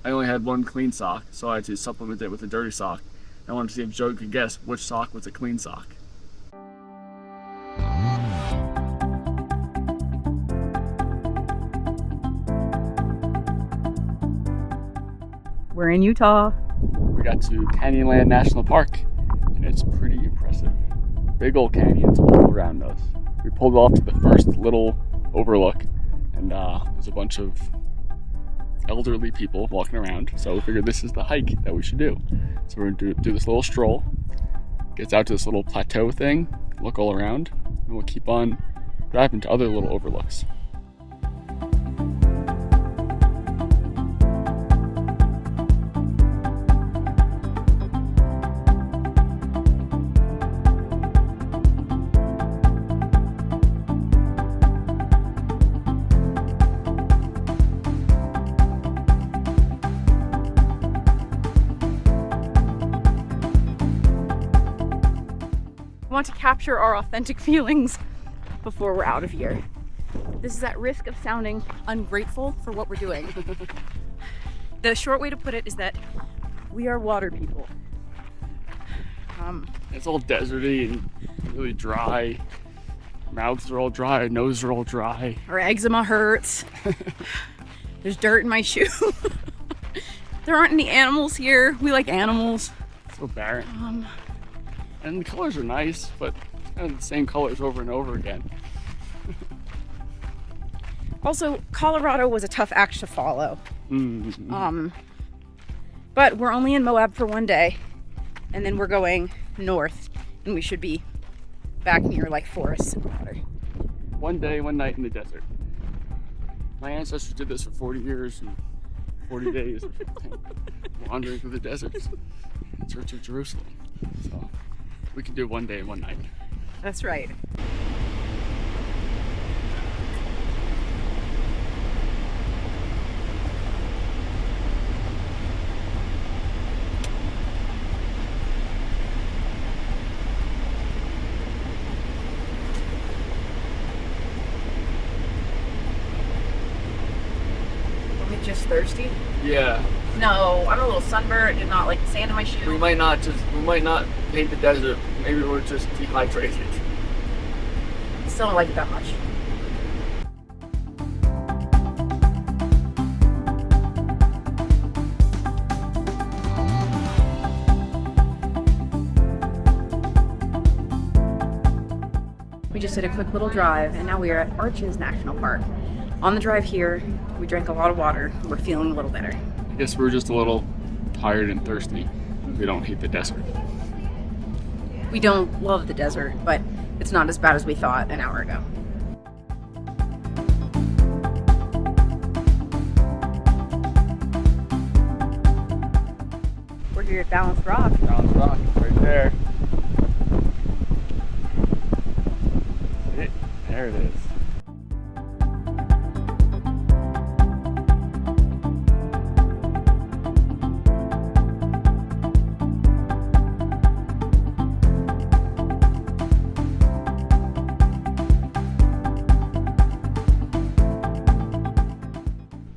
I only had one clean sock, so I had to supplement it with a dirty sock. I wanted to see if Joe could guess which sock was a clean sock. We're in Utah. We got to Canyonlands National Park, and it's pretty impressive. Big old canyons all around us. We pulled off to the first little overlook, and there's a bunch of elderly people walking around, so we figured this is the hike that we should do. So we're gonna do this little stroll, gets out to this little plateau thing, look all around, and we'll keep on driving to other little overlooks. I want to capture our authentic feelings before we're out of here. This is at risk of sounding ungrateful for what we're doing. The short way to put it is that we are water people. It's all deserty and really dry. Our mouths are all dry, our noses are all dry. Our eczema hurts. There's dirt in my shoe. There aren't any animals here. We like animals. So barren. And the colors are nice, but kind of the same colors over and over again. Also, Colorado was a tough act to follow. Mm-hmm. But we're only in Moab for one day, and then we're going north, and we should be back near like forests and water. One day, one night in the desert. My ancestors did this for 40 years and 40 days, wandering through the deserts in search of Jerusalem. So we can do one day and one night. That's right. Are we just thirsty? Yeah. No, I'm a little sunburned and not like the sand in my shoe. We might not hate the desert. Maybe we're just dehydrated. Still don't like it that much. We just did a quick little drive, and now we are at Arches National Park. On the drive here, we drank a lot of water. We're feeling a little better. I guess we're just a little tired and thirsty. We don't hate the desert. We don't love the desert, but it's not as bad as we thought an hour ago. We're here at Balanced Rock. Balanced Rock, right there. There it is.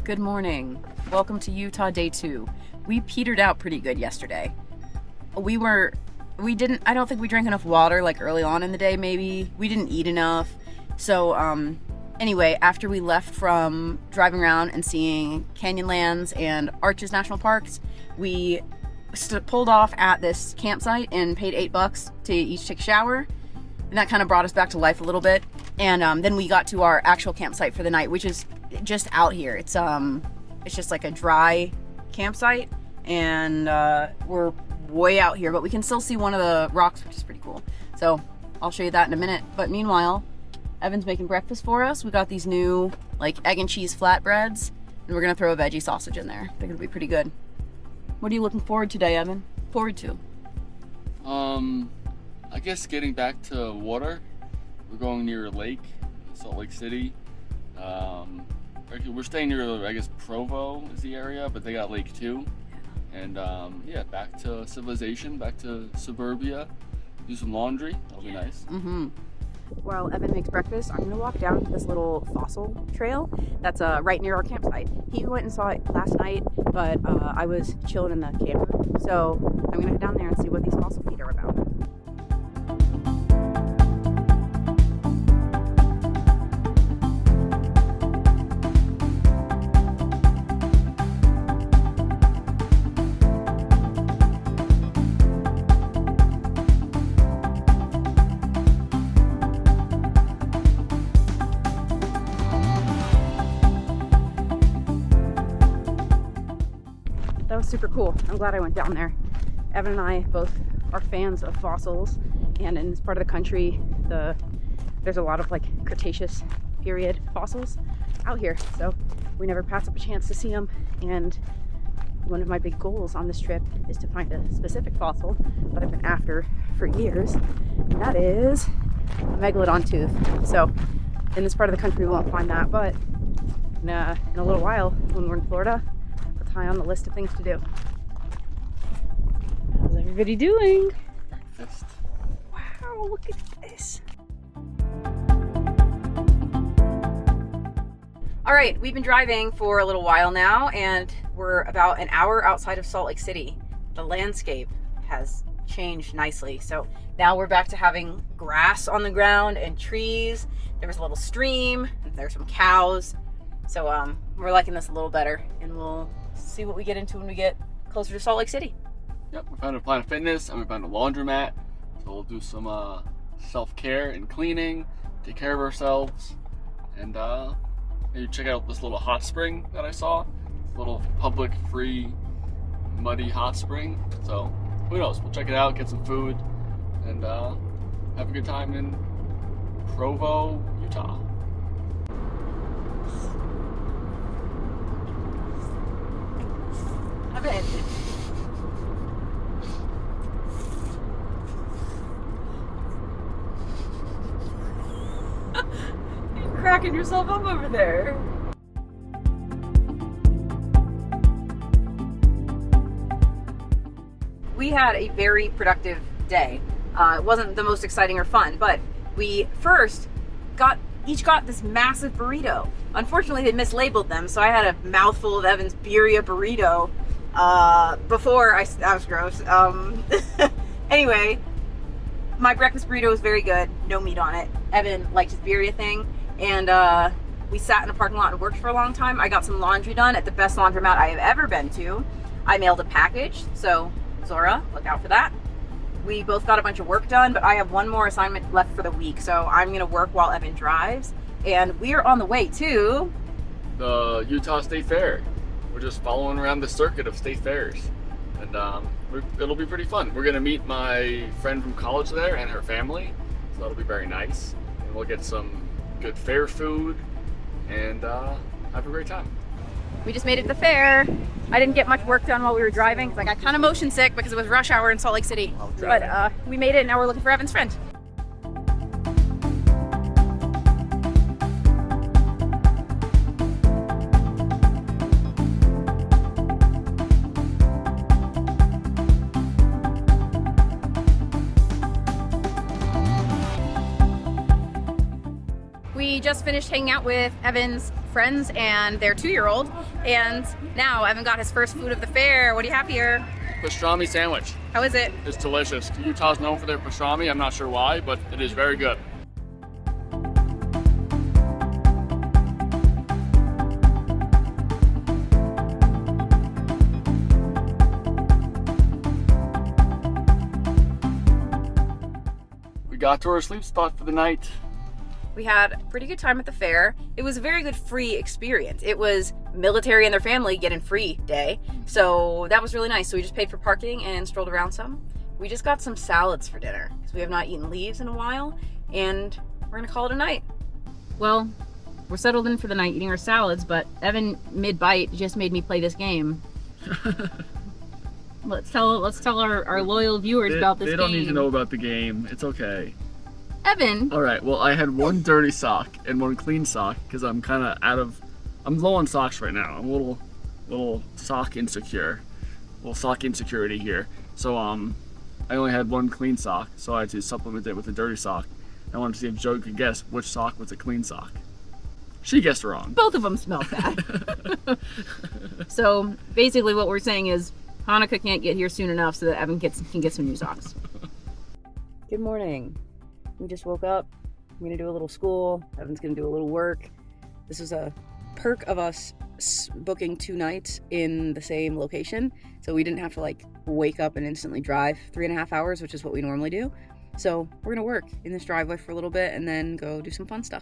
Good morning. Welcome to Utah Day 2. We petered out pretty good yesterday. I don't think we drank enough water like early on in the day maybe. We didn't eat enough. So anyway, after we left from driving around and seeing Canyonlands and Arches National Parks, we pulled off at this campsite and paid $8 to each take a shower. And that kind of brought us back to life a little bit. And then we got to our actual campsite for the night, which is just out here. It's just like a dry campsite, and we're way out here, but we can still see one of the rocks, which is pretty cool. So I'll show you that in a minute. But meanwhile, Evan's making breakfast for us. We got these new like egg and cheese flatbreads, and we're gonna throw a veggie sausage in there. I think it'll be pretty good. What are you looking forward to today, Evan? Forward to? I guess getting back to water. We're going near a lake, Salt Lake City. We're staying near, I guess, Provo is the area, but they got lake too. And yeah, back to civilization, back to suburbia. Do some laundry. That'll be nice. Mm-hmm. while Evan makes breakfast, I'm gonna walk down to this little fossil trail that's right near our campsite. He went and saw it last night, but I was chilling in the camper. So I'm gonna head down there and see what these fossil feet are about. That was super cool. I'm glad I went down there. Evan and I both are fans of fossils, and in this part of the country, there's a lot of like Cretaceous period fossils out here, so we never pass up a chance to see them. And one of my big goals on this trip is to find a specific fossil that I've been after for years, and that is a megalodon tooth. So in this part of the country, we won't find that, but in a little while, when we're in Florida, that's high on the list of things to do. How's everybody doing? Breakfast. Wow, look at this. All right, we've been driving for a little while now, and we're about an hour outside of Salt Lake City. The landscape has changed nicely. So now we're back to having grass on the ground and trees. There was a little stream, and there's some cows. So we're liking this a little better, and we'll see what we get into when we get closer to Salt Lake City. Yep, we found a Planet Fitness and we found a laundromat. So we'll do some self-care and cleaning, take care of ourselves, and maybe check out this little hot spring that I saw. This little public free muddy hot spring. So who knows? We'll check it out, get some food, and have a good time in Provo, Utah. Evan. You're cracking yourself up over there. We had a very productive day. It wasn't the most exciting or fun, but we first each got this massive burrito. Unfortunately, they mislabeled them, so I had a mouthful of Evan's birria burrito before that was gross. Anyway, my breakfast burrito was very good, no meat on it. Evan liked his birria thing, and we sat in a parking lot and worked for a long time. I got some laundry done at the best laundromat I have ever been to. I mailed a package, so Zora, look out for that. We both got a bunch of work done, but I have one more assignment left for the week, so I'm gonna work while Evan drives. And we are on the way to the Utah State Fair. We're just following around the circuit of state fairs, and it'll be pretty fun. We're gonna meet my friend from college there and her family, so that'll be very nice. And we'll get some good fair food and have a great time. We just made it to the fair. I didn't get much work done while we were driving because I got kind of motion sick because it was rush hour in Salt Lake City. But we made it, and now we're looking for Evan's friend. We just finished hanging out with Evan's friends and their 2-year-old, and now Evan got his first food of the fair. What do you have here? Pastrami sandwich. How is it? It's delicious. Utah's known for their pastrami. I'm not sure why, but it is very good. We got to our sleep spot for the night. We had a pretty good time at the fair. It was a very good free experience. It was military and their family getting free day. So that was really nice. So we just paid for parking and strolled around some. We just got some salads for dinner because we have not eaten leaves in a while, and we're gonna call it a night. Well, we're settled in for the night eating our salads, but Evan mid-bite just made me play this game. Let's tell our loyal viewers about this game. They don't need to know about the game. It's okay. Evan. All right, well, I had one dirty sock and one clean sock because I'm kind of I'm low on socks right now. I'm a little sock insecure, little sock insecurity here. So I only had one clean sock, so I had to supplement it with a dirty sock. I wanted to see if Joey could guess which sock was a clean sock. She guessed wrong. Both of them smelled bad. So basically what we're saying is Hanukkah can't get here soon enough so that Evan can get some new socks. Good morning. We just woke up. I'm gonna do a little school. Evan's gonna do a little work. This is a perk of us booking 2 nights in the same location, so we didn't have to like wake up and instantly drive 3.5 hours, which is what we normally do. So we're gonna work in this driveway for a little bit and then go do some fun stuff.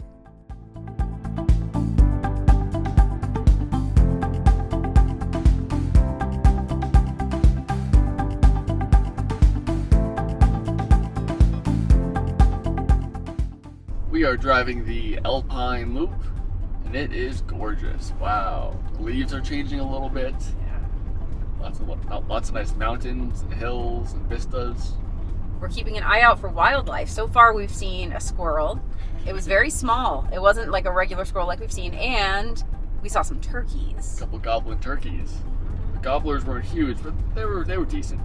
We are driving the Alpine loop, and it is gorgeous. Wow, the leaves are changing a little bit. Yeah. Lots of nice mountains and hills and vistas. We're keeping an eye out for wildlife. So far we've seen a squirrel. It was very small. It wasn't like a regular squirrel like we've seen, and we saw some turkeys. A couple goblin turkeys. The gobblers weren't huge, but they were decent.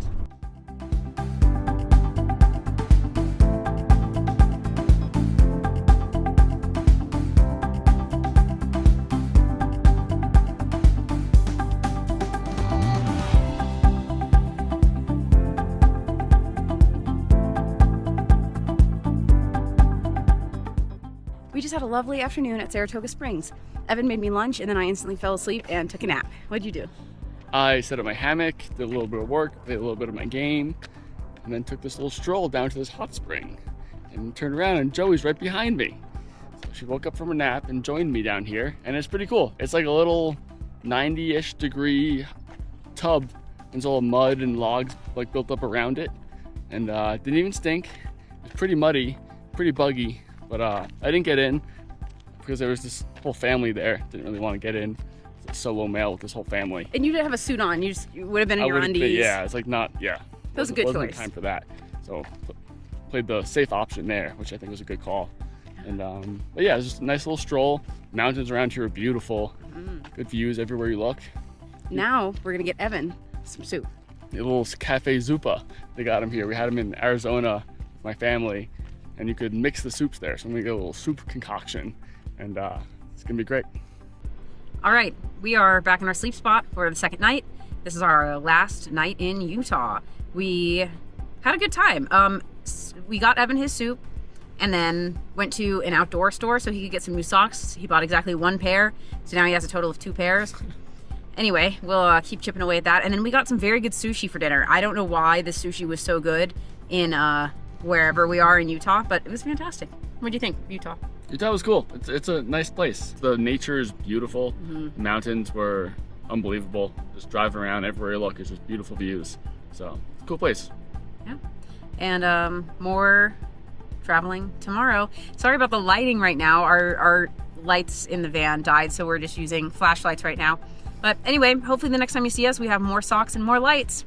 We just had a lovely afternoon at Saratoga Springs. Evan made me lunch and then I instantly fell asleep and took a nap. What'd you do? I set up my hammock, did a little bit of work, played a little bit of my game, and then took this little stroll down to this hot spring and turned around and Joey's right behind me. So she woke up from her nap and joined me down here, and it's pretty cool. It's like a little 90-ish degree tub, and it's all mud and logs like built up around it, and it didn't even stink. It was pretty muddy, pretty buggy, but I didn't get in because there was this whole family there. Didn't really want to get in. It's a solo male with this whole family. And you didn't have a suit on. You would have been in your undies. Yeah, it's like not, yeah. That was a good wasn't choice. Time for that. So played the safe option there, which I think was a good call. And but yeah, it was just a nice little stroll. Mountains around here are beautiful. Good views everywhere you look. Now we're gonna get Evan some soup. A little Cafe Zupa. They got him here. We had him in Arizona with my family, and you could mix the soups there. So I'm gonna get a little soup concoction, and it's gonna be great. All right, we are back in our sleep spot for the second night. This is our last night in Utah. We had a good time. We got Evan his soup and then went to an outdoor store so he could get some new socks. He bought exactly 1 pair, so now he has a total of 2 pairs. Anyway, we'll keep chipping away at that. And then we got some very good sushi for dinner. I don't know why the sushi was so good in wherever we are in Utah, but it was fantastic. What do you think, Utah? Utah was cool. It's a nice place. The nature is beautiful. Mountains were unbelievable. Just driving around everywhere you look, it's just beautiful views. So it's a cool place. Yeah. And more traveling tomorrow. Sorry about the lighting right now. Our lights in the van died, so we're just using flashlights right now. But anyway, hopefully the next time you see us, we have more socks and more lights.